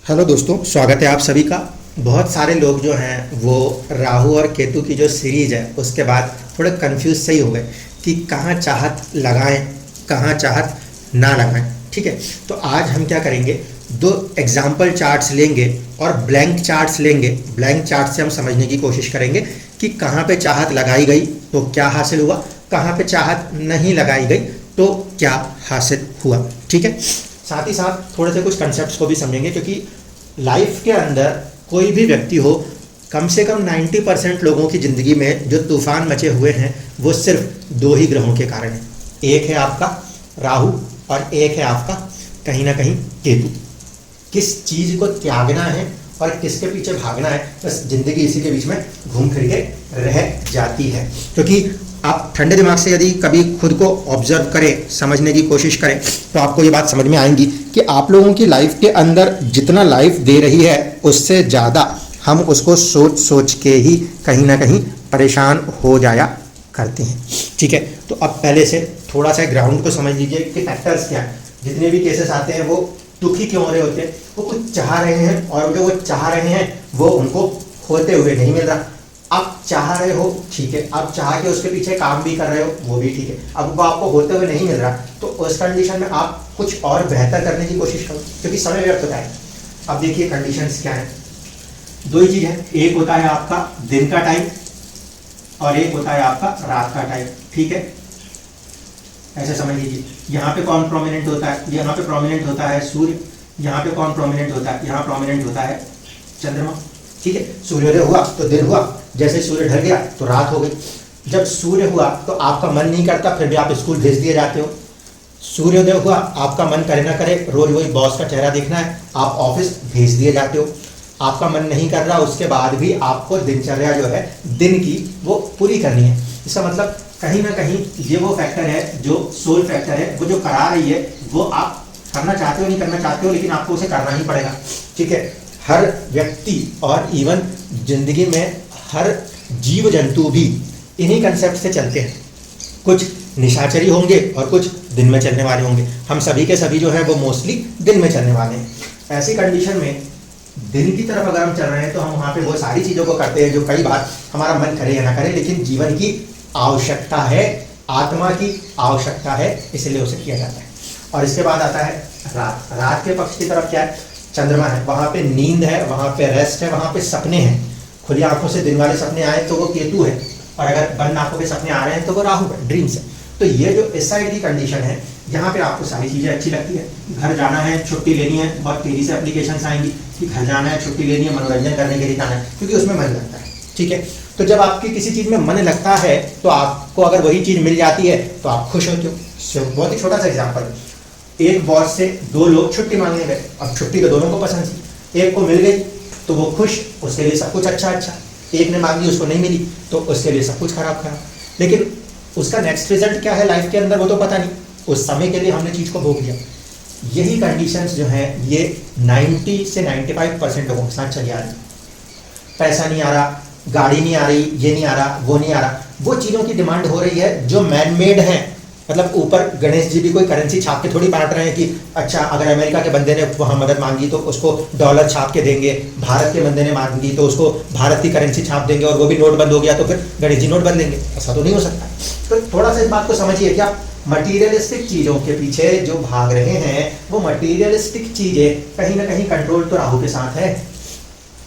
Hello दोस्तों, स्वागत है आप सभी का। बहुत सारे लोग जो हैं वो राहु और केतु की जो सीरीज है उसके बाद थोड़े कंफ्यूज सही हो गए कि कहाँ चाहत लगाएं, कहाँ चाहत ना लगाएं। ठीक है, तो आज हम क्या करेंगे, दो एग्जाम्पल चार्ट्स लेंगे और ब्लैंक चार्ट्स लेंगे। ब्लैंक चार्ट से हम समझने की कोशिश करेंगे कि कहाँ पे चाहत लगाई गई तो क्या हासिल हुआ, कहाँ पे चाहत नहीं लगाई गई तो क्या हासिल हुआ। ठीक है, साथ ही साथ थोड़े से कुछ कंसेप्ट्स को भी समझेंगे, क्योंकि लाइफ के अंदर कोई भी व्यक्ति हो, कम से कम 90% लोगों की ज़िंदगी में जो तूफान मचे हुए हैं वो सिर्फ दो ही ग्रहों के कारण है। एक है आपका राहु और एक है आपका कहीं ना कहीं केतु। किस चीज़ को त्यागना है और किसके पीछे भागना है, बस ज़िंदगी इसी के बीच में घूम फिर के रह जाती है। क्योंकि आप ठंडे दिमाग से यदि कभी खुद को ऑब्जर्व करें, समझने की कोशिश करें, तो आपको ये बात समझ में आएंगी कि आप लोगों की लाइफ के अंदर जितना लाइफ दे रही है उससे ज़्यादा हम उसको सोच सोच के ही कहीं ना कहीं परेशान हो जाया करते हैं। ठीक है, तो अब पहले से थोड़ा सा ग्राउंड को समझ लीजिए कि फैक्टर्स क्या हैं। जितने भी केसेस आते हैं वो दुखी क्यों हो रहे होते हैं, वो कुछ चाह रहे हैं और जो वो चाह रहे हैं वो उनको होते हुए नहीं मिल रहा। आप चाह रहे हो, ठीक है, आप चाह के उसके पीछे काम भी कर रहे हो, वो भी ठीक है, अब वो आपको होते हुए नहीं मिल रहा, तो उस कंडीशन में आप कुछ और बेहतर करने की कोशिश करो, क्योंकि समय व्यर्थ होता है। अब देखिए कंडीशंस क्या है, दो ही चीज़ है, एक होता है आपका दिन का टाइम और एक होता है आपका रात का टाइम। ठीक है, ऐसे समझ लीजिए, यहाँ पे कौन प्रोमिनेंट होता है, यहाँ पे प्रोमिनेंट होता है सूर्य, यहाँ पे कौन प्रोमिनेंट होता है, यहाँ प्रोमिनेंट होता है चंद्रमा। ठीक है, सूर्योदय हुआ तो दिन हुआ, जैसे सूर्य ढल गया तो रात हो गई। जब सूर्य हुआ तो आपका मन नहीं करता, फिर भी आप स्कूल भेज दिए जाते हो। सूर्योदय हुआ, आपका मन करे ना करे, रोज वही बॉस का चेहरा देखना है, आप ऑफिस भेज दिए जाते हो। आपका मन नहीं कर रहा, उसके बाद भी आपको दिनचर्या जो है दिन की वो पूरी करनी है। इसका मतलब कहीं ना कहीं ये वो फैक्टर है जो सोल फैक्टर है, वो जो करा रही है वो आप करना चाहते हो नहीं करना चाहते हो, लेकिन आपको उसे करना ही पड़ेगा। ठीक है, हर व्यक्ति और इवन जिंदगी में हर जीव जंतु भी इन्हीं कंसेप्ट से चलते हैं। कुछ निशाचरी होंगे और कुछ दिन में चलने वाले होंगे। हम सभी के सभी जो है वो मोस्टली दिन में चलने वाले हैं। ऐसी कंडीशन में दिन की तरफ अगर हम चल रहे हैं तो हम वहाँ पे वो सारी चीज़ों को करते हैं जो कई बार हमारा मन करे या ना करे, लेकिन जीवन की आवश्यकता है, आत्मा की आवश्यकता है, इसलिए उसे किया जाता है। और इसके बाद आता है रात। रात के पक्ष की तरफ क्या है, चंद्रमा है, वहाँ पे नींद है, वहाँ पे रेस्ट है, वहाँ पे सपने हैं। खुली आंखों से दिन वाले सपने आए तो वो केतु है, और अगर बंद आंखों के सपने आ रहे हैं तो वो राहु है, ड्रीम्स है। तो ये जो इस साइड की कंडीशन है, यहाँ पे आपको सारी चीज़ें अच्छी लगती है। घर जाना है, छुट्टी लेनी है, बहुत तेज़ी से एप्लीकेशंस आएंगी कि घर जाना है, छुट्टी लेनी है, मनोरंजन करने के लिए जाना है, क्योंकि उसमें मन लगता है। ठीक है, तो जब आपकी किसी चीज़ में मन लगता है तो आपको अगर वही चीज़ मिल जाती है तो आप खुश होते हो। बहुत ही छोटा सा एग्जाम्पल, एक बॉस से दो लोग छुट्टी मांगने गए, अब छुट्टी तो दोनों को पसंद थी, एक को मिल गई तो वो खुश, उसके लिए सब कुछ अच्छा अच्छा, एक ने मांगी उसको नहीं मिली तो उसके लिए सब कुछ खराब खराब। लेकिन उसका नेक्स्ट रिजल्ट क्या है लाइफ के अंदर वो तो पता नहीं, उस समय के लिए हमने चीज़ को भोग लिया। यही कंडीशंस जो हैं ये 90 से 95% लोगों के साथ चली आ रही। पैसा नहीं आ रहा, गाड़ी नहीं आ रही, ये नहीं आ रहा, वो नहीं आ रहा, वो चीज़ों की डिमांड हो रही है जो मैन मेड है। मतलब ऊपर गणेश जी भी कोई करेंसी छाप के थोड़ी बांट रहे हैं कि अच्छा अगर अमेरिका के बंदे ने वहाँ मदद मांगी तो उसको डॉलर छाप के देंगे, भारत के बंदे ने मांगी तो उसको भारत की करेंसी छाप देंगे, और वो भी नोट बंद हो गया तो फिर गणेश जी नोट बदलेंगे। ऐसा तो नहीं हो सकता। तो थोड़ा सा इस बात को समझिए, क्या मटीरियलिस्टिक चीज़ों के पीछे जो भाग रहे हैं वो मटीरियलिस्टिक चीज़ें कहीं ना कहीं कंट्रोल तो राहु के साथ है।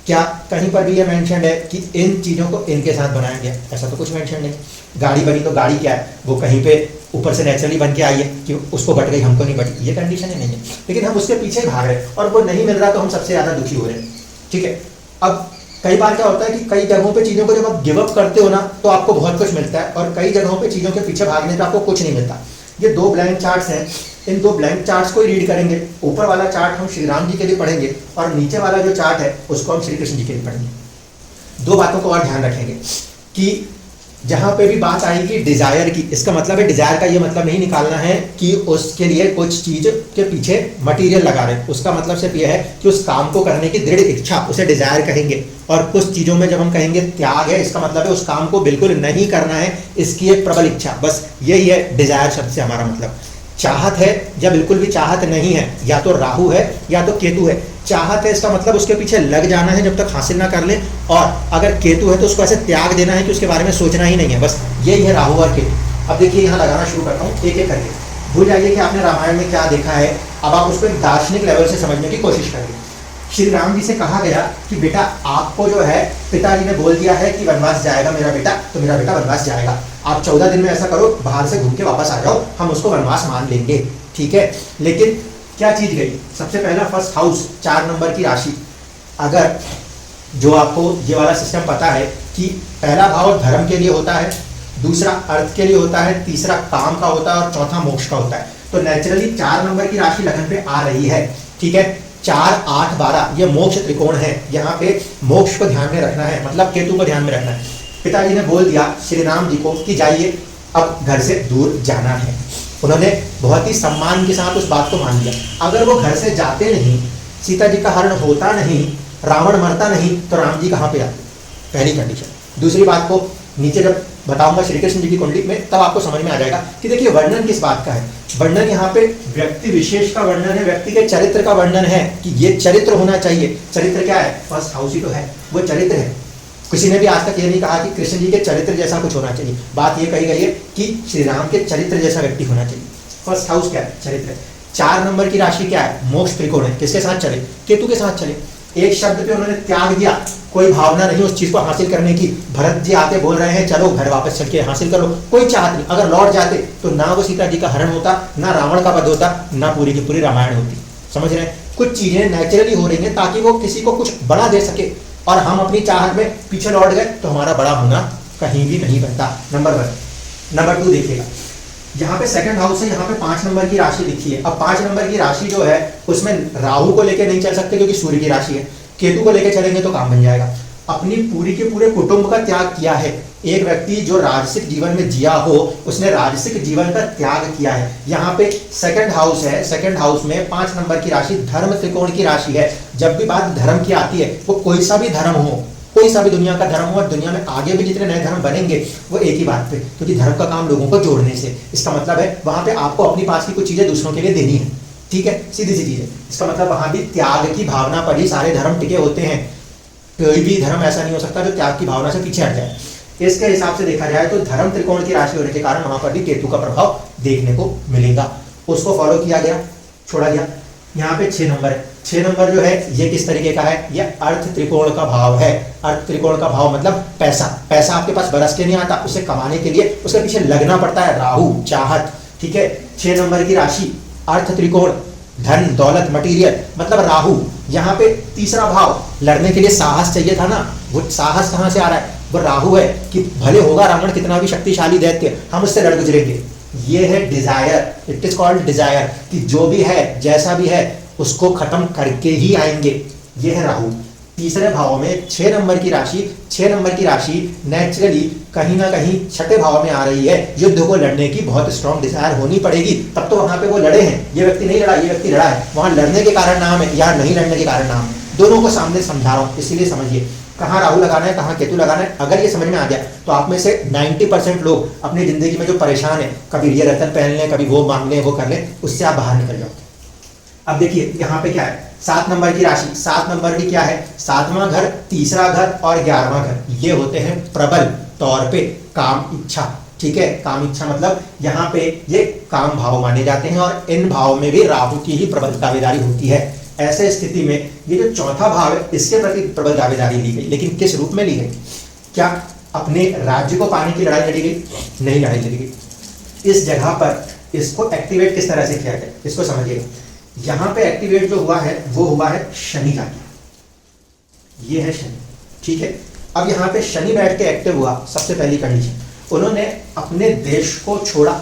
क्या कहीं पर भी ये मेंशन है कि इन चीज़ों को इनके साथ बनाया गया? ऐसा तो कुछ मेंशन नहीं। गाड़ी बनी तो गाड़ी क्या है, वो कहीं पे ऊपर से नेचुरली बन के आई है कि उसको बट गई हमको नहीं बटी, ये कंडीशन ही नहीं है। लेकिन हम उसके पीछे भाग रहे हैं और वो नहीं मिल रहा तो हम सबसे ज़्यादा दुखी हो रहे हैं। ठीक है, अब कई बार क्या होता है कि कई जगहों पे चीज़ों को जब आप गिव अप करते हो ना तो आपको बहुत कुछ मिलता है, और कई जगहों पे चीज़ों के पीछे भागने पे आपको कुछ नहीं मिलता। ये दो ब्लैंक चार्ट्स हैं, इन दो ब्लैंक चार्ट्स को ही रीड करेंगे। ऊपर वाला चार्ट हम श्री राम जी के लिए पढ़ेंगे और नीचे वाला जो चार्ट है उसको हम श्री कृष्ण जी के लिए पढ़ेंगे। दो बातों को और ध्यान रखेंगे कि जहाँ पे भी बात आएगी डिजायर की, इसका मतलब है डिजायर का ये मतलब नहीं निकालना है कि उसके लिए कुछ चीज के पीछे मटेरियल लगा रहे हैं। उसका मतलब सिर्फ ये है कि उस काम को करने की दृढ़ इच्छा, उसे डिजायर कहेंगे। और कुछ चीजों में जब हम कहेंगे त्याग है, इसका मतलब है उस काम को बिल्कुल नहीं करना है, इसकी एक प्रबल इच्छा। बस यही है डिजायर शब्द से हमारा मतलब। चाहत है या बिल्कुल भी चाहत नहीं है, या तो राहु है या तो केतु है। चाहत है इसका मतलब उसके पीछे लग जाना है जब तक हासिल ना कर ले, और अगर केतु है तो उसको ऐसे त्याग देना है कि उसके बारे में सोचना ही नहीं है, बस यही है राहु और केतु। अब देखिए यहाँ लगाना शुरू करता हूँ एक एक करके। भूल जाइए कि आपने रामायण में क्या देखा है, अब आप उसको एक दार्शनिक लेवल से समझने की कोशिश करिए। श्री राम जी से कहा गया कि बेटा आपको जो है पिताजी ने बोल दिया है कि वनवास जाएगा मेरा बेटा, तो मेरा बेटा वनवास जाएगा, आप 14 दिन में ऐसा करो बाहर से घूम के वापस आ जाओ, हम उसको वनवास मान लेंगे, ठीक है। लेकिन क्या चीज गई, सबसे पहला फर्स्ट हाउस 4 नंबर की राशि। अगर जो आपको ये वाला सिस्टम पता है कि पहला भाव धर्म के लिए होता है, दूसरा अर्थ के लिए होता है, तीसरा काम का होता है और चौथा मोक्ष का होता है, तो नेचुरली 4 नंबर की राशि लगन पे आ रही है, ठीक है। 4, 8, 12 ये मोक्ष त्रिकोण है, यहाँ पे मोक्ष को ध्यान में रखना है, मतलब केतु को ध्यान में रखना है। पिताजी ने बोल दिया श्री राम जी को कि जाइए अब घर से दूर जाना है, उन्होंने बहुत ही सम्मान के साथ उस बात को मान लिया। अगर वो घर से जाते नहीं, सीता जी का हरण होता नहीं, रावण मरता नहीं, तो राम जी कहाँ पे आते, पहली कंडीशन। दूसरी बात को नीचे जब बताऊंगा श्री कृष्ण जी की कुंडली में, तब आपको समझ में आ जाएगा कि देखिए वर्णन किस बात का है। वर्णन यहाँ पे व्यक्ति विशेष का वर्णन है, व्यक्ति के चरित्र का वर्णन है कि ये चरित्र होना चाहिए। चरित्र क्या है, फर्स्ट हाउस ही तो है, वो चरित्र है। किसी ने भी आज तक ये नहीं कहा कि कृष्ण जी के चरित्र जैसा कुछ होना चाहिए, बात ये कही गई है कि श्री राम के चरित्र जैसा व्यक्ति होना चाहिए। फर्स्ट हाउस क्या है, चरित्र। 4 नंबर की राशि क्या है, मोक्ष त्रिकोण है, किसके साथ चले, केतु के साथ चले। एक शब्द पे उन्होंने त्याग दिया, कोई भावना नहीं उस चीज को हासिल करने की। भरत जी आते बोल रहे हैं चलो घर वापस चल के हासिल कर लो, कोई चाहत नहीं। अगर लौट जाते तो ना वो सीता जी का हरण होता, ना रावण का वध होता, ना पूरी की पूरी रामायण होती। समझ रहे हैं, कुछ चीजें नेचुरली हो रही हैं ताकि वो किसी को कुछ बड़ा दे सके, और हम अपनी चाहत में पीछे लौट गए तो हमारा बड़ा होना कहीं भी नहीं बनता। नंबर 1। नंबर 2 देखिएगा, यहाँ पे सेकंड हाउस है, यहाँ पे 5 नंबर की राशि लिखी है। अब 5 नंबर की राशि जो है उसमें राहु को लेके नहीं चल सकते क्योंकि सूर्य की राशि है, केतु को लेके चलेंगे तो काम बन जाएगा। अपनी पूरी के पूरे कुटुंब का त्याग किया है। एक व्यक्ति जो राजसिक जीवन में जिया हो, उसने राजसिक जीवन का त्याग किया है। यहाँ पे सेकंड हाउस है, सेकंड हाउस में 5 नंबर की राशि धर्म त्रिकोण की राशि है। जब भी बात धर्म की आती है, वो कोई सा भी धर्म हो, कोई सा भी दुनिया का धर्म हो, और दुनिया में आगे भी जितने नए धर्म बनेंगे वो एक ही बात पे, क्योंकि धर्म का काम लोगों को जोड़ने से। इसका मतलब है वहां पे आपको अपनी पास की कुछ चीजें दूसरों के लिए देनी है, ठीक है, सीधी सी चीज है। इसका मतलब वहां भी त्याग की भावना पर ही सारे धर्म टिके होते हैं। कोई भी धर्म ऐसा नहीं हो सकता जो त्याग की भावना से पीछे हट जाए। इसके हिसाब से देखा जाए तो धर्म त्रिकोण की राशि होने के कारण वहां पर भी केतु का प्रभाव देखने को मिलेगा। उसको फॉलो किया गया, छोड़ा गया। यहाँ पे 6 नंबर है। 6 नंबर जो है ये किस तरीके का है, ये अर्थ त्रिकोण का भाव है। अर्थ त्रिकोण का भाव मतलब पैसा। पैसा आपके पास बरस के नहीं आता, उसे कमाने के लिए उसके पीछे लगना पड़ता है, राहु चाहत, ठीक है। 6 नंबर की राशि अर्थ त्रिकोण, धन दौलत मटीरियल, मतलब राहु। यहाँ पे तीसरा भाव, लड़ने के लिए साहस चाहिए था ना, वो साहस कहाँ से आ रहा है, वो राहु है कि भले होगा रावण कितना भी शक्तिशाली दैत्य, हम उससे लड़ गुजरेंगे। ये है desire, it is called desire, कि जो भी है जैसा भी है उसको खत्म करके ही आएंगे। ये है राहु। तीसरे भाव में 6 नंबर की राशि, 6 नंबर की राशि नेचुरली कहीं ना कहीं छठे भाव में आ रही है। युद्ध को लड़ने की बहुत स्ट्रॉन्ग डिजायर होनी पड़ेगी, तब तो वहां पे वो लड़े हैं। ये व्यक्ति नहीं लड़ा, ये व्यक्ति लड़ा है। वहां लड़ने के कारण नाम है, यहाँ नहीं लड़ने के कारण नाम है। दोनों को सामने समझा रहा हूँ, इसीलिए समझिए कहाँ राहु लगाना है, कहाँ केतु लगाना है। अगर ये समझ में आ गया तो आप में से 90% लोग अपनी जिंदगी में जो परेशान है, कभी ये रतन पहन लें, कभी वो मांग लें, वो कर लें, उससे आप बाहर निकल जाओगे। अब देखिए यहाँ पे क्या है, 7 नंबर की राशि। 7 नंबर की क्या है, 7वां घर, तीसरा घर और 11वां घर, ये होते हैं प्रबल तौर पे काम इच्छा, ठीक है। काम इच्छा मतलब यहाँ पे ये काम भाव माने जाते हैं, और इन भाव में भी राहु की ही प्रबल दावेदारी होती है। ऐसे स्थिति में ये जो चौथा भाव है, इसके प्रति प्रबल दावेदारी ली गई, लेकिन किस रूप में ली गई, क्या अपने राज्य को पाने की लड़ाई लड़ी गई, नहीं लड़ाई लड़ी गई। इस जगह पर इसको एक्टिवेट किस तरह से किया गया, इसको समझिएगा। यहाँ पे एक्टिवेट जो हुआ है वो हुआ है शनि का, ये है शनि, ठीक है। अब यहाँ पे शनि बैठ के एक्टिव हुआ, सबसे पहली कंडीशन, उन्होंने अपने देश को छोड़ा,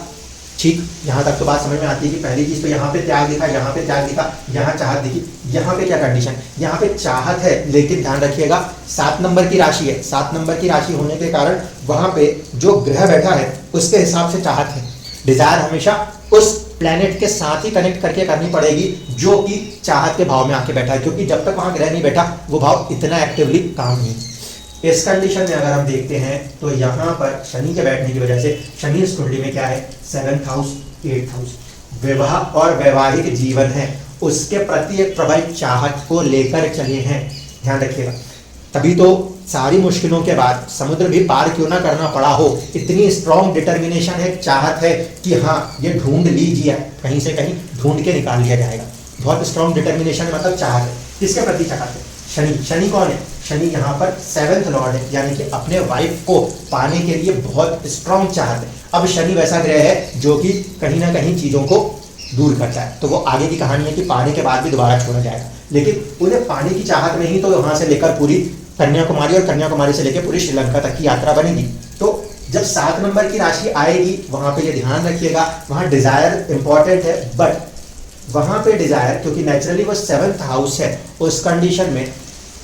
ठीक। यहाँ तक तो बात समझ में आती है कि पहली चीज तो यहाँ पे त्याग दिखा, यहाँ पे त्याग दिखा, यहाँ चाहत दिखी। यहाँ पे क्या कंडीशन, यहाँ पे चाहत है, लेकिन ध्यान रखिएगा 7 नंबर की राशि है। 7 नंबर की राशि होने के कारण वहां पे जो ग्रह बैठा है उसके हिसाब से चाहत है। डिजायर हमेशा उस प्लेनेट के साथ ही कनेक्ट करके करनी पड़ेगी जो कि चाहत के भाव में आके बैठा है, क्योंकि जब तक वहां ग्रह नहीं बैठा वो भाव इतना एक्टिवली काम नहीं। इस कंडीशन में अगर हम देखते हैं तो यहाँ पर शनि के बैठने की वजह से, शनि इस कुंडली में क्या है, 7th हाउस 8th हाउस, विवाह और वैवाहिक जीवन है। उसके प्रति एक प्रबल चाहत को लेकर चले हैं। ध्यान रखिएगा, तभी तो सारी मुश्किलों के बाद समुद्र भी पार क्यों ना करना पड़ा हो, इतनी स्ट्रॉन्ग डिटर्मिनेशन है, चाहत है कि हाँ ये ढूंढ लीजिए, कहीं से कहीं ढूंढ के निकाल लिया जाएगा। बहुत स्ट्रॉन्ग डिटर्मिनेशन है, मतलब चाहत है। किसके प्रति चाहत है? शनि। शनि कौन है? शनि यहाँ पर 7th लॉर्ड है, यानी कि अपने वाइफ को पाने के लिए बहुत स्ट्रॉन्ग चाहत है। अब शनि वैसा ग्रह है जो कि कहीं ना कहीं चीज़ों को दूर करता है, तो वो आगे की कहानी है कि पाने के बाद भी दोबारा छोड़ा जाएगा, लेकिन उन्हें पाने की चाहत में ही तो वहाँ से लेकर पूरी कन्याकुमारी और कन्याकुमारी से लेकर पूरी श्रीलंका तक की यात्रा बनेगी। तो जब 7 नंबर की राशि आएगी वहाँ पे ये ध्यान रखिएगा, वहाँ डिजायर इंपॉर्टेंट है, बट वहाँ पे डिजायर क्योंकि नेचुरली वो 7th हाउस है, उस कंडीशन में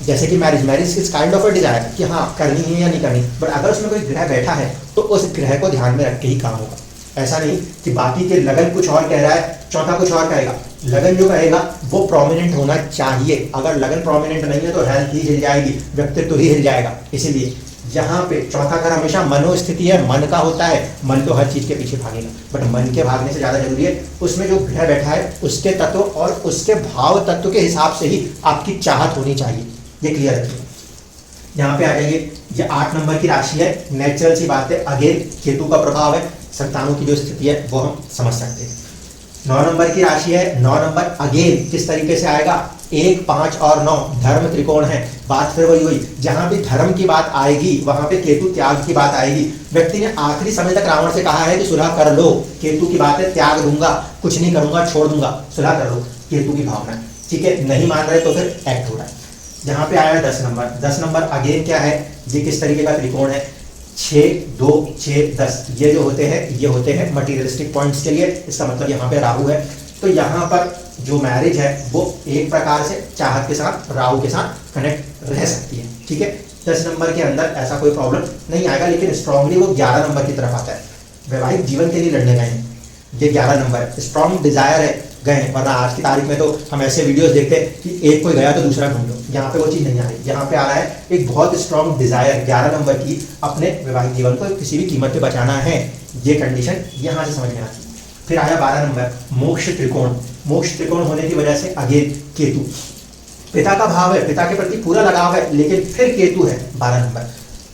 जैसे कि marriage is kind of a desire कि हाँ करनी है या नहीं करनी, बट अगर उसमें कोई ग्रह बैठा है तो उस ग्रह को ध्यान में रख के ही काम होगा। ऐसा नहीं कि बाकी के लगन कुछ और कह रहा है, चौथा कुछ और कहेगा। लगन जो कहेगा वो प्रोमिनेंट होना चाहिए, अगर लगन प्रोमिनेंट नहीं है तो हेल्थ ही हिल जाएगी, व्यक्तित्व ही हिल जाएगा। इसीलिए यहाँ पे चौथा घर हमेशा मनोस्थिति है, मन का होता है, मन तो हर चीज के पीछे भागेगा, बट मन के भागने से ज्यादा जरूरी है उसमें जो ग्रह बैठा है उसके तत्व और उसके भाव तत्व के हिसाब से ही आपकी चाहत होनी चाहिए। ये क्लियर रखिए। यहाँ पे आ जाइए, ये 8 नंबर की राशि है, नेचुरल सी बात है, अगेन केतु का प्रभाव है, संतानों की जो स्थिति है वो हम समझ सकते हैं। 9 नंबर की राशि है, 9 नंबर अगेन किस तरीके से आएगा? 1, 5 और 9 धर्म त्रिकोण है। बात फिर वही हुई, जहां भी धर्म की बात आएगी वहां पे केतु त्याग की बात आएगी। व्यक्ति ने आखिरी समय तक रावण से कहा है कि सुलह कर लो, केतु की बात है, त्याग दूंगा, कुछ नहीं करूंगा, छोड़ दूंगा, सुलह कर लो, केतु की भावना। ठीक है, नहीं मान रहे तो फिर एक्ट हो रहा है। यहाँ पे आया 10 नंबर, 10 नंबर अगेन क्या है? ये किस तरीके का त्रिकोण है? 6, 2, 6, 10 ये जो होते हैं ये होते हैं मटीरियलिस्टिक पॉइंट्स के लिए। इसका मतलब यहाँ पे राहु है, तो यहाँ पर जो मैरिज है वो एक प्रकार से चाहत के साथ, राहु के साथ कनेक्ट रह सकती है। ठीक है, 10 नंबर के अंदर ऐसा कोई प्रॉब्लम नहीं आएगा, लेकिन स्ट्रांगली वो 11 नंबर की तरफ आता है। वैवाहिक जीवन के लिए लड़ने गए हैं, ये 11 नंबर स्ट्रॉन्ग डिजायर है, गए, वरना आज की तारीख में तो हम ऐसे वीडियोस देखते हैं कि एक कोई गया तो दूसरा ढूंढ लो। यहाँ पे वो चीज़ नहीं आ रही, यहाँ पे आ रहा है एक बहुत स्ट्रॉन्ग डिजायर 11 नंबर की, अपने वैवाहिक जीवन को किसी भी कीमत पे बचाना है, ये कंडीशन यहाँ से समझ में आती है। फिर आया 12 नंबर मोक्ष त्रिकोण। मोक्ष त्रिकोण होने की वजह से अगेन केतु, पिता का भाव है, पिता के प्रति पूरा लगाव है, लेकिन फिर केतु है 12 नंबर।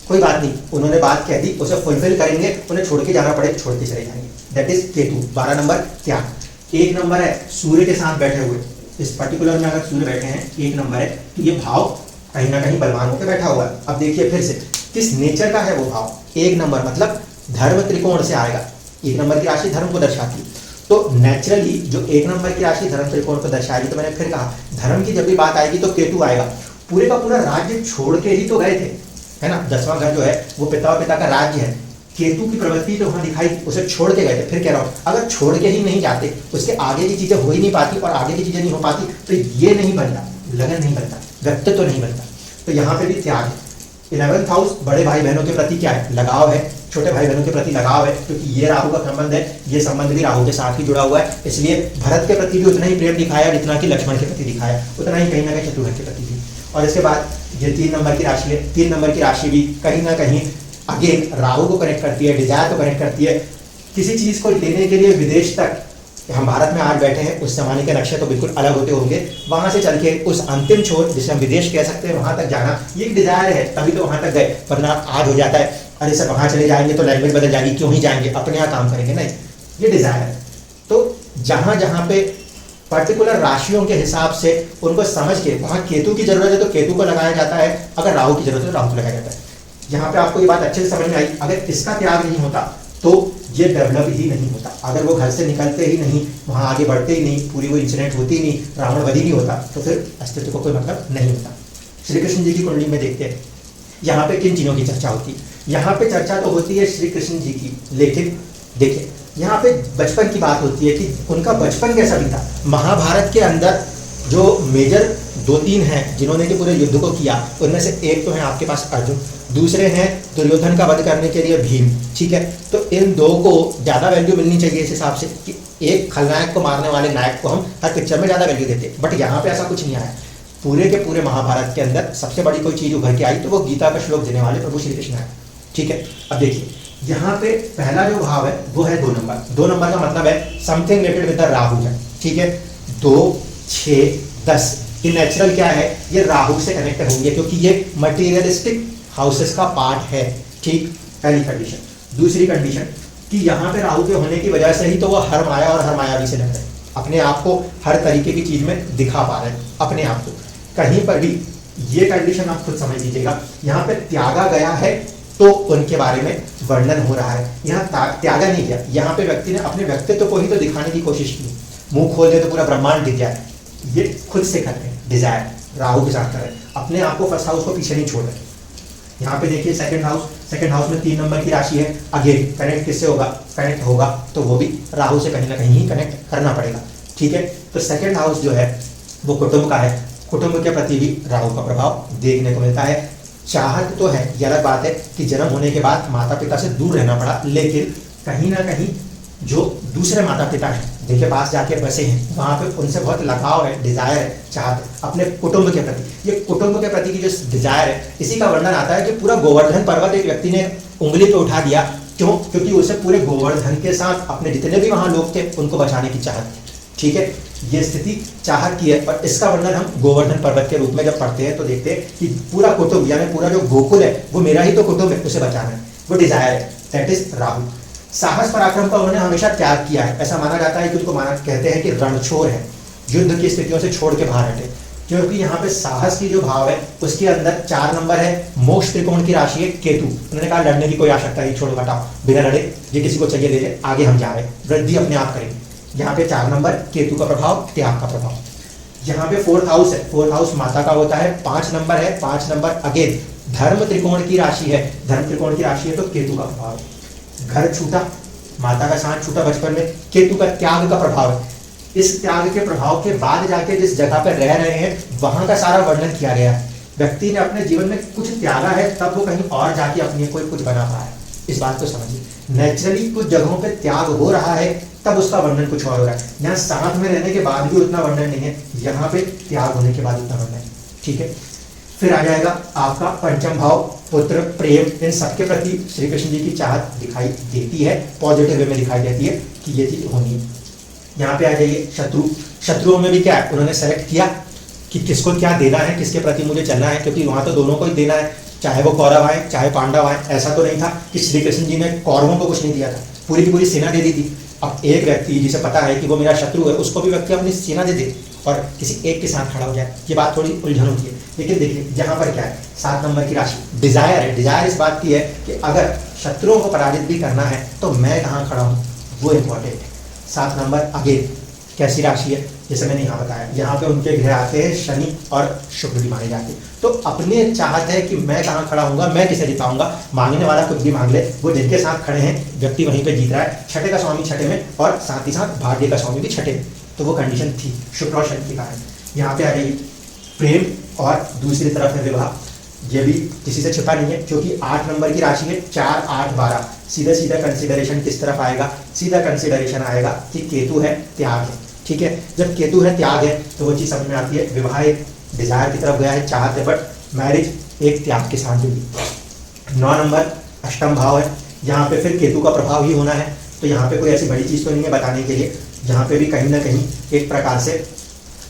कोई बात नहीं, उन्होंने बात कह दी, उसे फुलफिल करेंगे, उन्हें छोड़ के जाना पड़े छोड़ के चले जाएंगे, दैट इज केतु। 12 नंबर त्याग। 1 नंबर है सूर्य के साथ बैठे हुए, इस पर्टिकुलर में अगर सूर्य बैठे हैं 1 नंबर है, तो ये भाव कहीं ना कहीं बलवान होकर बैठा हुआ है। अब देखिए फिर से किस नेचर का है वो भाव, 1 नंबर मतलब धर्म त्रिकोण से आएगा। 1 नंबर की राशि धर्म को दर्शाती है, तो नेचुरली जो 1 नंबर की राशि धर्म त्रिकोण को दर्शाएगी, तो मैंने फिर कहा धर्म की जब भी बात आएगी तो केतु आएगा। पूरे का पूरा राज्य छोड़ के ही तो गए थे, है ना, 10वां घर जो है वो पिता और पिता का राज्य है, केतु की प्रवृत्ति तो वहां दिखाई, उसे छोड़ के गए थे। फिर कह रहा हूं अगर छोड़ के ही नहीं जाते, उसके आगे की चीजें हो ही नहीं पाती, और आगे की चीजें नहीं हो पाती तो ये नहीं बनता, लगन नहीं बनता, व्यक्तित्व तो नहीं बनता। तो यहाँ पे भी त्याग है। 11th हाउस बड़े भाई बहनों के प्रति क्या है? लगाव है, छोटे भाई बहनों के प्रति लगाव है, क्योंकि ये राहु का संबंध है, ये संबंध भी राहु के साथ ही जुड़ा हुआ है। इसलिए भरत के प्रति भी उतना ही प्रेम दिखाया जितना कि लक्ष्मण के प्रति दिखाया, उतना ही कहीं ना कहीं शत्रुघ्न के प्रति भी। और इसके बाद ये 3 नंबर की राशि है, 3 नंबर की राशि भी कहीं ना कहीं अगेन राहु को कनेक्ट करती है, डिजायर को कनेक्ट करती है। किसी चीज को लेने के लिए विदेश तक, हम भारत में आज बैठे हैं, उस जमाने के नक्शे तो बिल्कुल अलग होते होंगे, वहां से चल के उस अंतिम छोर जिसे हम विदेश कह सकते हैं वहां तक जाना, ये एक डिजायर है, तभी तो वहां तक गए। वरना आज हो जाता है अरे सर वहां चले जाएंगे तो लैंग्वेज बदल जाएगी, क्यों ही जाएंगे, अपने यहाँ काम करेंगे, नहीं, ये डिजायर है। तो जहां जहां पे पर्टिकुलर राशियों के हिसाब से उनको समझ के, वहां केतु की जरूरत है तो केतु को लगाया जाता है, अगर राहु की जरूरत है तो राहु को लगाया जाता है। यहाँ पे आपको ये बात अच्छे से समझ में आई, अगर इसका त्याग नहीं होता तो ये डेवलप ही नहीं होता। अगर वो घर से निकलते ही नहीं, वहां आगे बढ़ते ही नहीं, पूरी वो इंसिडेंट होती ही नहीं, रावण वध ही नहीं होता, तो फिर अस्तित्व को कोई मतलब नहीं होता। श्री कृष्ण जी की कुंडली में देखते हैं यहाँ पे किन चीजों की चर्चा होती है। यहाँ पे चर्चा तो होती है श्री कृष्ण जी की, लेकिन देखिए यहाँ पे बचपन की बात होती है कि उनका बचपन कैसा बीता। महाभारत के अंदर जो मेजर 2-3 हैं जिन्होंने कि पूरे युद्ध को किया, उनमें से एक तो है आपके पास अर्जुन, दूसरे हैं दुर्योधन का वध करने के लिए भीम। ठीक है, तो इन 2 को ज़्यादा वैल्यू मिलनी चाहिए इस हिसाब से कि एक खलनायक को मारने वाले नायक को हम हर पिक्चर में ज़्यादा वैल्यू देते हैं, बट यहाँ पे ऐसा कुछ नहीं आया। पूरे के पूरे महाभारत के अंदर सबसे बड़ी कोई चीज़ उभर के आई तो वो गीता का श्लोक देने वाले प्रभु श्री कृष्ण है। ठीक है, अब देखिए यहाँ पे पहला जो भाव है वो है 2 नंबर। 2 नंबर का मतलब है something related with the Rahu है। ठीक है, 2 6, 10, ये नेचुरल क्या है, ये राहु से कनेक्ट होंगे क्योंकि ये मटेरियलिस्टिक हाउसेस का पार्ट है। ठीक, पहली कंडीशन। दूसरी कंडीशन कि यहाँ पे राहु के होने की वजह से ही तो वो हर माया और हर मायावी से लग रहे हैं, अपने आप को हर तरीके की चीज में दिखा पा रहे हैं अपने आप को। कहीं पर भी ये कंडीशन आप खुद समझ लीजिएगा, यहाँ पे त्यागा गया है तो उनके बारे में वर्णन हो रहा है। यहाँ त्यागा नहीं किया, यहाँ पे व्यक्ति ने अपने व्यक्तित्व को ही तो दिखाने की कोशिश की। मुंह खोल दे तो पूरा ब्रह्मांड दिख जाए, ये खुद से कर रहे हैं, डिजायर राहु के साथ कर रहे हैं, अपने आप को फर्स्ट हाउस को पीछे नहीं छोड़ रहे। यहाँ पे देखिए सेकंड हाउस में 3 नंबर की राशि है। अगेन कनेक्ट किससे होगा, कनेक्ट होगा तो वो भी राहु से कहीं ना कहीं ही कनेक्ट करना पड़ेगा। ठीक है, तो सेकंड हाउस जो है वो कुटुंब का है, कुटुंब के प्रति भी राहु का प्रभाव देखने को मिलता है। चाहत तो है, ये अलग बात है कि जन्म होने के बाद माता पिता से दूर रहना पड़ा, लेकिन कहीं ना कहीं जो दूसरे माता पिता हैं जिनके पास जाके बसे हैं वहाँ पे उनसे बहुत लगाव है, डिजायर है, चाहत है अपने कुटुंब के प्रति। ये कुटुंब के प्रति की जो डिजायर है, इसी का वर्णन आता है कि पूरा गोवर्धन पर्वत एक व्यक्ति ने उंगली पे उठा दिया। क्यों? क्योंकि उसे पूरे गोवर्धन के साथ अपने जितने भी वहाँ लोग थे उनको बचाने की चाहत थी। ठीक है, ये स्थिति चाहत की है और इसका वर्णन हम गोवर्धन पर्वत के रूप में जब पढ़ते हैं तो देखते हैं कि पूरा कुटुंब यानी पूरा जो गोकुल है वो मेरा ही तो कुटुंब है, उसे बचाना है, वो डिजायर है, दैट इज राहु। साहस पराक्रम का उन्होंने हमेशा त्याग किया है। ऐसा माना जाता है कि उनको कहते हैं कि रणछोड़ है, युद्ध की स्थितियों से छोड़ के बाहर हटे, क्योंकि यहाँ पे साहस की जो भाव है उसके अंदर 4 नंबर है, मोक्ष त्रिकोण की राशि है केतु। उन्होंने कहा लड़ने की कोई आवश्यकता नहीं, छोड़ो हटाओ, बिना लड़े ये किसी को चाहिए ले ले, आगे हम जा रहे हैं, वृद्धि अपने आप करेंगे। यहाँ पे 4 नंबर केतु का प्रभाव, त्याग का प्रभाव। यहाँ पे 4th हाउस है, 4th हाउस माता का होता है, 5 नंबर है, 5 नंबर अगेन धर्म त्रिकोण की राशि है, धर्म त्रिकोण की राशि है तो केतु का प्रभाव है। घर छूटा, माता का साथ छूटा बचपन में, केतु का त्याग का प्रभाव है। इस त्याग के प्रभाव के बाद जाके जिस जगह पर रह रहे हैं वहां का सारा वर्णन किया गया है। व्यक्ति ने अपने जीवन में कुछ त्यागा है तब वो कहीं और जाके अपने को कुछ बना पाया है, इस बात को समझिए। नेचुरली कुछ जगहों पे त्याग हो रहा है तब उसका वर्णन कुछ और हो रहा है। यहाँ साथ में रहने के बाद भी उतना वर्णन नहीं है, यहाँ पे त्याग होने के बाद उतना वर्णन है। ठीक है, फिर आ जाएगा आपका पंचम भाव, पुत्र, प्रेम, इन सबके प्रति श्री कृष्ण जी की चाहत दिखाई देती है, पॉजिटिव वे में दिखाई देती है कि ये चीज होनी है। यहाँ पे आ जाइए शत्रुओं में भी क्या है, उन्होंने सेलेक्ट किया कि किसको क्या देना है, किसके प्रति मुझे चलना है, क्योंकि वहां तो दोनों को ही देना है, चाहे वो कौरव आए चाहे पांडव आए। ऐसा तो नहीं था कि श्री कृष्ण जी ने कौरवों को कुछ नहीं दिया था, पूरी की पूरी सेना दे दी थी। अब एक व्यक्ति जिसे पता है कि वो मेरा शत्रु है उसको भी व्यक्ति अपनी सेना दे दे और किसी एक के साथ खड़ा हो जाए, ये बात थोड़ी उलझन होती है। लेकिन देखिए यहाँ पर क्या है, 7 नंबर की राशि डिजायर है। डिजायर इस बात की है कि अगर शत्रुओं को पराजित भी करना है तो मैं कहाँ खड़ा हूँ, वो इम्पोर्टेंट है। 7 नंबर अगेन कैसी राशि है, जैसे मैंने यहाँ बताया, यहाँ पे उनके ग्रह आते हैं शनि और शुक्र भी माने जाते हैं। तो अपने चाहत है कि मैं कहाँ खड़ा हूँगा, मैं किसे जिताऊंगा, मांगने वाला कुछ भी मांग ले, वो जिनके साथ खड़े हैं व्यक्ति वहीं पे जीत रहा है। छठे का स्वामी छठे में और साथ ही साथ भाग्य का स्वामी भी छठे में, तो वो कंडीशन थी शुक्र और शनि के कारण। यहाँ पे आ गई प्रेम और दूसरी तरफ है विवाह, ये भी किसी से छिपा नहीं है क्योंकि 8 नंबर की राशि है, 4, 8, 12। सीधा सीधा कंसिडरेशन किस तरफ आएगा, सीधा कंसिडरेशन आएगा कि केतु है, त्याग है। ठीक है, जब केतु है, त्याग है तो वो चीज़ समझ में आती है। विवाह एक डिजायर की तरफ गया है, चाहत है, बट मैरिज एक त्याग के साथ जुड़ी। 9 नंबर अष्टम भाव है, यहाँ पे फिर केतु का प्रभाव ही होना है, तो यहाँ पे कोई ऐसी बड़ी चीज़ तो नहीं है बताने के लिए। यहाँ पे भी कहीं ना कहीं एक प्रकार से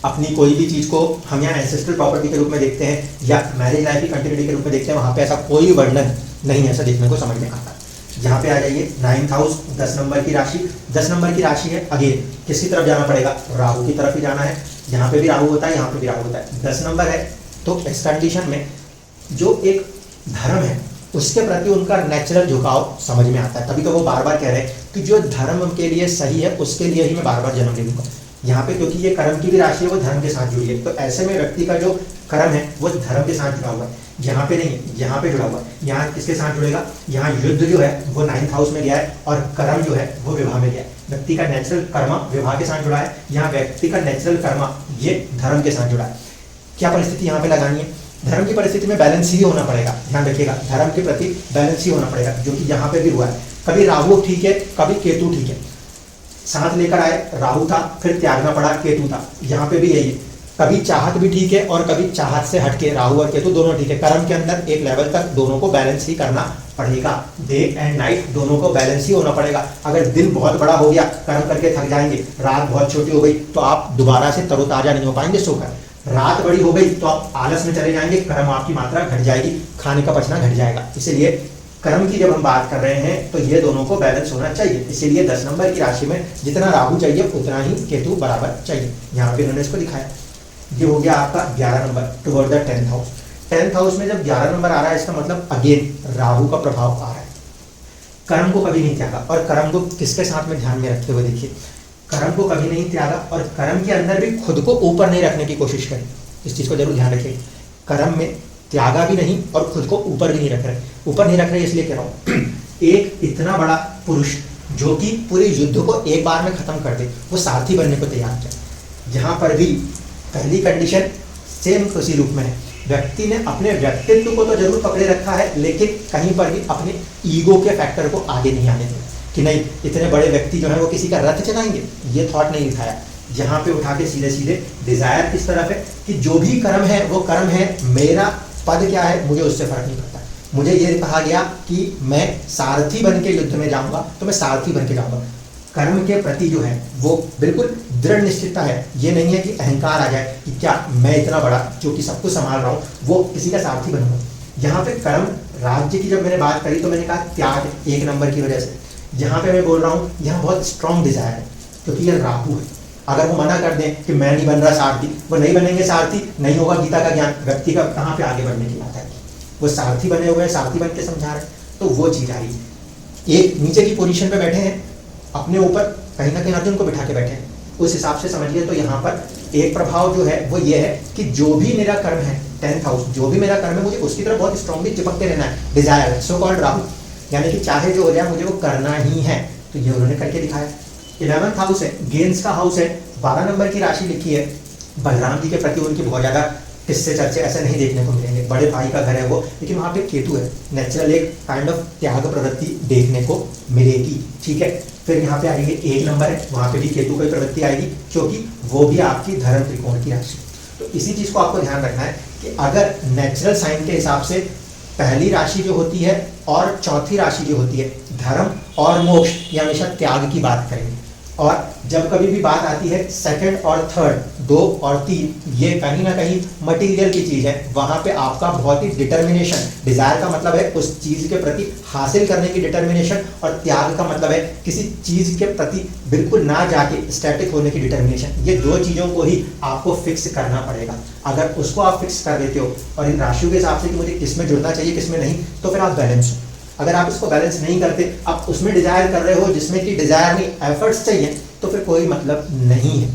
अपनी कोई भी चीज़ को हम यहाँ एंसेस्ट्रल प्रॉपर्टी के रूप में देखते हैं या मैरिज लाइफ की कंटिन्यूटी के रूप में देखते हैं, वहाँ पे ऐसा कोई वर्णन नहीं ऐसा देखने को समझ में आता। यहाँ पे आ जाइए 9th हाउस, 10 नंबर की राशि, 10 नंबर की राशि है। अगेन किसकी तरफ जाना पड़ेगा, राहु की तरफ ही जाना है। यहाँ पे भी राहु होता है, यहाँ पे भी राहु होता है। 10 नंबर है तो इस कंडीशन में जो एक धर्म है उसके प्रति उनका नेचुरल झुकाव समझ में आता है। तभी तो वो बार बार कह रहे हैं कि जो धर्म के लिए सही है उसके लिए ही मैं बार बार जन्म ले लूंगा। यहाँ पे क्योंकि ये कर्म की भी राशि है, वो धर्म के साथ जुड़ी है, तो ऐसे में व्यक्ति का जो कर्म है वो धर्म के साथ जुड़ा हुआ है। यहाँ पे नहीं, यहाँ पे जुड़ा हुआ है। यहाँ किसके साथ जुड़ेगा, यहाँ युद्ध जो है वो 9th हाउस में गया है और कर्म जो है वो विवाह में गया है। व्यक्ति का नेचुरल कर्म विवाह के साथ जुड़ा है, यहाँ व्यक्ति का नेचुरल कर्म ये धर्म के साथ जुड़ा है। क्या परिस्थिति यहाँ पे लगानी है, धर्म की परिस्थिति में बैलेंस ही होना पड़ेगा। ध्यान रखिएगा, धर्म के प्रति बैलेंस ही होना पड़ेगा, जो कि यहाँ पे भी हुआ है। कभी राहु ठीक है, कभी केतु ठीक है, साथ लेकर आए, राहु था फिर त्यागना पड़ा केतु था। यहाँ पे भी यही है, कभी चाहत भी ठीक है और कभी चाहत से हटके राहु और केतु दोनों ठीक है। कर्म के अंदर एक लेवल तक दोनों को बैलेंस ही करना पड़ेगा, डे एंड नाइट दोनों को बैलेंस ही होना पड़ेगा। अगर दिन बहुत बड़ा हो गया, कर्म करके थक जाएंगे, रात बहुत छोटी हो गई तो आप दोबारा से तरोताजा नहीं हो पाएंगे सोकर। रात बड़ी हो गई तो आप आलस में चले जाएंगे, कर्म आपकी मात्रा घट जाएगी, खाने का पचना घट जाएगा। इसीलिए कर्म की जब हम बात कर रहे हैं तो ये दोनों को बैलेंस होना चाहिए। इसीलिए 10 नंबर की राशि में जितना राहु चाहिए उतना ही केतु बराबर चाहिए। यहाँ पे उन्होंने इसको दिखाया। ये हो गया आपका 11 number toward the 10th house. 10th house में जब 11 नंबर आ रहा है इसका मतलब अगेन राहु का प्रभाव आ रहा है। कर्म को कभी नहीं त्यागा, और कर्म को किसके साथ में ध्यान में रखते हुए देखिए, कर्म को कभी नहीं त्यागा और कर्म के अंदर भी खुद को ऊपर नहीं रखने की कोशिश करें। इस चीज को जरूर ध्यान रखिए, कर्म में त्यागा भी नहीं और खुद को ऊपर भी नहीं रख रहे। ऊपर नहीं रख रहे इसलिए कह रहा हूं, एक इतना बड़ा पुरुष जो कि पूरे युद्ध को एक बार में खत्म कर दे, वो सारथी बनने को तैयार है। यहाँ पर भी पहली कंडीशन सेम उसी रूप में है। व्यक्ति ने अपने व्यक्तित्व को तो जरूर पकड़े रखा है, लेकिन कहीं पर भी अपने ईगो के फैक्टर को आगे नहीं आने दिया कि नहीं इतने बड़े व्यक्ति जो है वो किसी का रथ चलाएंगे, ये थॉट नहीं दिखाया। यहाँ पे उठा के सीधे सीधे डिजायर किस तरफ है कि जो भी कर्म है वो कर्म है, मेरा पद क्या है मुझे उससे फर्क नहीं पड़ता। मुझे ये कहा गया कि मैं सारथी बन के युद्ध में जाऊंगा तो मैं सारथी बन के जाऊंगा। कर्म के प्रति जो है वो बिल्कुल दृढ़ निश्चितता है। ये नहीं है कि अहंकार आ जाए कि क्या मैं इतना बड़ा जो कि सब कुछ संभाल रहा हूँ वो किसी का सारथी बनूंगा। यहाँ पे कर्म राज्य की जब मैंने बात करी तो मैंने कहा त्याग 1 नंबर की वजह से। यहाँ पे मैं बोल रहा हूँ यहाँ बहुत स्ट्रॉन्ग डिजायर है क्योंकि ये राहु है। अगर वो मना कर दें कि मैं नहीं बन रहा सारथी, वो नहीं बनेंगे सारथी, नहीं होगा गीता का ज्ञान, व्यक्ति का कहाँ पे आगे बढ़ने की बात है। वो सारथी बने हुए हैं, सारथी बन के समझा रहे हैं, तो वो चीज आ रही है। एक नीचे की पोजीशन पे बैठे हैं, अपने ऊपर कहीं ना कहीं अर्जुन को बिठा के बैठे हैं, उस हिसाब से समझिए। तो यहाँ पर एक प्रभाव जो है वो ये है कि जो भी मेरा कर्म है 10th हाउस, जो भी मेरा कर्म है मुझे उसकी तरफ बहुत स्ट्रांगली चिपकते रहना है। डिजायर सो कॉल्ड राहु, यानी कि चाहे जो हो जाए मुझे वो करना ही है। तो ये उन्होंने करके दिखाया। 11th हाउस है, गेंस का हाउस है, 12 नंबर की राशि लिखी है। बलराम जी के प्रति उनकी बहुत ज्यादा किस्से चर्चे ऐसे नहीं देखने को मिलेंगे, बड़े भाई का घर है वो, लेकिन वहाँ पे केतु है, नेचुरल एक काइंड ऑफ त्याग प्रवृत्ति देखने को मिलेगी। ठीक है, फिर यहाँ पे आएंगे 1 नंबर है, वहाँ पे भी केतु की प्रवृत्ति आएगी क्योंकि वो भी आपकी धर्म त्रिकोण की राशि। तो इसी चीज को आपको ध्यान रखना है कि अगर नेचुरल साइन के हिसाब से पहली राशि जो होती है और चौथी राशि जो होती है धर्म और मोक्ष, ये हमेशा त्याग की बात करेंगे। और जब कभी भी बात आती है सेकंड और थर्ड, 2 और 3, ये कहीं ना कहीं मटेरियल की चीज है। वहां पे आपका बहुत ही डिटर्मिनेशन, डिजायर का मतलब है उस चीज के प्रति हासिल करने की डिटर्मिनेशन, और त्याग का मतलब है किसी चीज के प्रति बिल्कुल ना जाके स्टैटिक होने की डिटर्मिनेशन। ये 2 चीजों को ही आपको फिक्स करना पड़ेगा। अगर उसको आप फिक्स कर देते हो और इन राशियों के हिसाब से कि मुझे किसमें जुड़ना चाहिए किसमें नहीं, तो फिर आप बैलेंस हो। अगर आप इसको बैलेंस नहीं करते, आप उसमें डिजायर कर रहे हो जिसमें कि डिजायर नहीं एफर्ट्स चाहिए, तो फिर कोई मतलब नहीं है।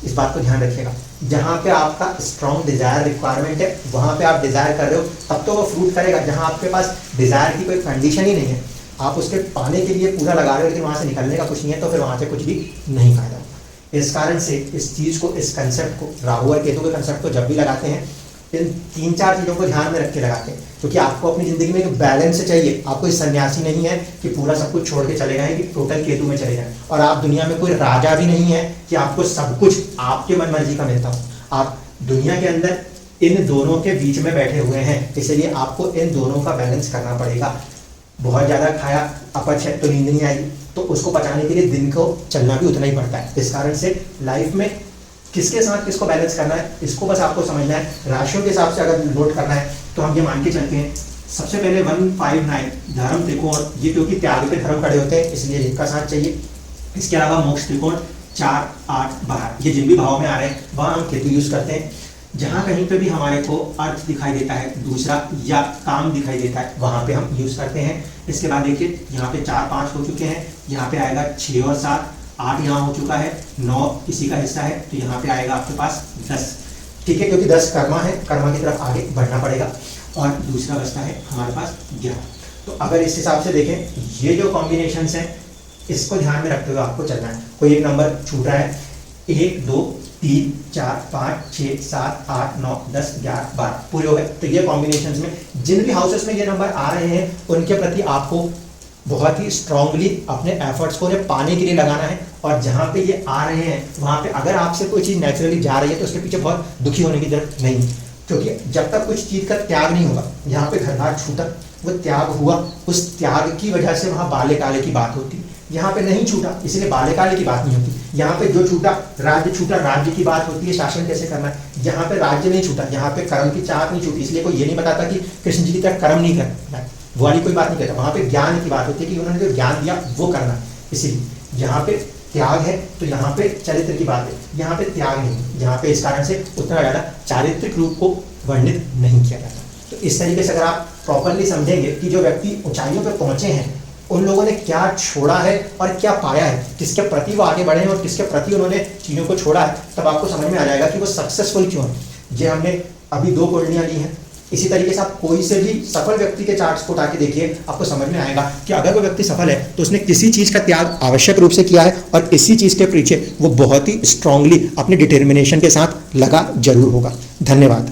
इस बात को ध्यान रखिएगा। जहां पे आपका स्ट्रॉन्ग डिजायर रिक्वायरमेंट है वहां पे आप डिजायर कर रहे हो तब तो वो फ्रूट करेगा। जहां आपके पास डिजायर की कोई कंडीशन ही नहीं है, आप उसके पाने के लिए पूरा लगा रहे हो लेकिन वहां से निकलने का कुछ नहीं है, तो फिर वहां से कुछ भी नहीं फायदा। इस कारण से इस चीज को, इस कंसेप्ट को, राहु और केतु के कंसेप्ट को जब भी लगाते हैं इन 3-4 चीजों को ध्यान में रख के लगाते हैं, क्योंकि आपको अपनी जिंदगी में एक बैलेंस चाहिए। आप कोई सन्यासी नहीं है कि पूरा सब कुछ छोड़ के चले जाएं, कि टोटल केतु में चले जाएं, और आप दुनिया में कोई राजा भी नहीं है कि आपको सब कुछ आपके मन मर्जी का मिलता हो। आप दुनिया के अंदर इन दोनों के बीच में बैठे हुए हैं, इसलिए आपको इन दोनों का बैलेंस करना पड़ेगा। बहुत ज्यादा खाया, अपच है तो नींद नहीं आई, तो उसको पचाने के लिए दिन को चलना भी उतना ही पड़ता है। इस कारण से लाइफ में किसके साथ किसको बैलेंस करना है, इसको बस आपको समझना है। राशियों के हिसाब से अगर नोट करना है तो हम ये मान के चलते हैं। सबसे पहले 159 धर्म त्रिकोण, ये क्योंकि त्याग पे धर्म खड़े होते हैं इसलिए इनका साथ चाहिए। इसके अलावा मोक्ष त्रिकोण 4, 8, 12, ये जिन भी भाव में आ रहे हैं वहां हम केतु यूज करते हैं। जहां कहीं पे भी हमारे को अर्थ दिखाई देता है दूसरा या काम दिखाई देता है वहां पे हम यूज करते हैं। इसके बाद देखिए यहाँ पे 4, 5 हो चुके हैं, यहाँ पे आएगा 6 और 7, 8 यहाँ हो चुका है, 9 इसी का हिस्सा है, तो यहाँ पे आएगा आपके पास 10। ठीक है, क्योंकि 10 कर्मा है, कर्मा की तरफ आगे बढ़ना पड़ेगा। और दूसरा बचता है हमारे पास 11। तो अगर इस हिसाब से देखें, ये जो कॉम्बिनेशन है इसको ध्यान में रखते हुए आपको चलना है। कोई एक नंबर छूट रहा है, 1, 2, 3, 4, 5, 6, 7, 8, 9, 10, 11, 12 पूरे हो गए। तो ये कॉम्बिनेशन में जिन भी हाउसेस में ये नंबर आ रहे हैं उनके प्रति आपको बहुत ही स्ट्रांगली अपने एफर्ट्स को उन्हें पाने के लिए लगाना है। और जहाँ पे ये आ रहे हैं वहाँ पे अगर आपसे कोई चीज़ नेचुरली जा रही है तो उसके पीछे बहुत दुखी होने की जरूरत नहीं, क्योंकि जब तक कुछ चीज़ का त्याग नहीं होगा, यहाँ पे घर बार छूटा, वो त्याग हुआ, उस त्याग की वजह से वहाँ बाले काले की बात होती। यहाँ पे नहीं छूटा इसलिए बाले काले की बात नहीं होती। यहाँ पे जो छूटा, राज्य की बात होती है, शासन कैसे करना है। यहाँ पे राज्य नहीं छूटा, यहाँ पे कर्म की चाहत नहीं छूटी, इसलिए कोई ये नहीं बताता कि कृष्ण जी की तरह कर्म नहीं करना है, वो वाली कोई बात नहीं कहता। वहाँ पे ज्ञान की बात होती है कि उन्होंने जो ज्ञान दिया वो करना है। इसीलिए यहाँ पे त्याग है तो यहाँ पे चरित्र की बात है, यहाँ पे त्याग नहीं, यहाँ पे इस कारण से उतना ज़्यादा चारित्रिक रूप को वर्णित नहीं किया जाता। तो इस तरीके से अगर आप प्रॉपरली समझेंगे कि जो व्यक्ति ऊंचाइयों पर पहुंचे हैं उन लोगों ने क्या छोड़ा है और क्या पाया है, किसके प्रति वो आगे बढ़े हैं और किसके प्रति उन्होंने चीज़ों को छोड़ा है, तब आपको समझ में आ जाएगा कि वो सक्सेसफुल क्यों है। ये हमने अभी 2 कुंडलियाँ ली हैं। इसी तरीके से आप कोई से भी सफल व्यक्ति के चार्ट्स को उठा के देखिए, आपको समझ में आएगा कि अगर कोई व्यक्ति सफल है तो उसने किसी चीज़ का त्याग आवश्यक रूप से किया है और इसी चीज़ के पीछे वो बहुत ही स्ट्रांगली अपने डिटर्मिनेशन के साथ लगा जरूर होगा। धन्यवाद।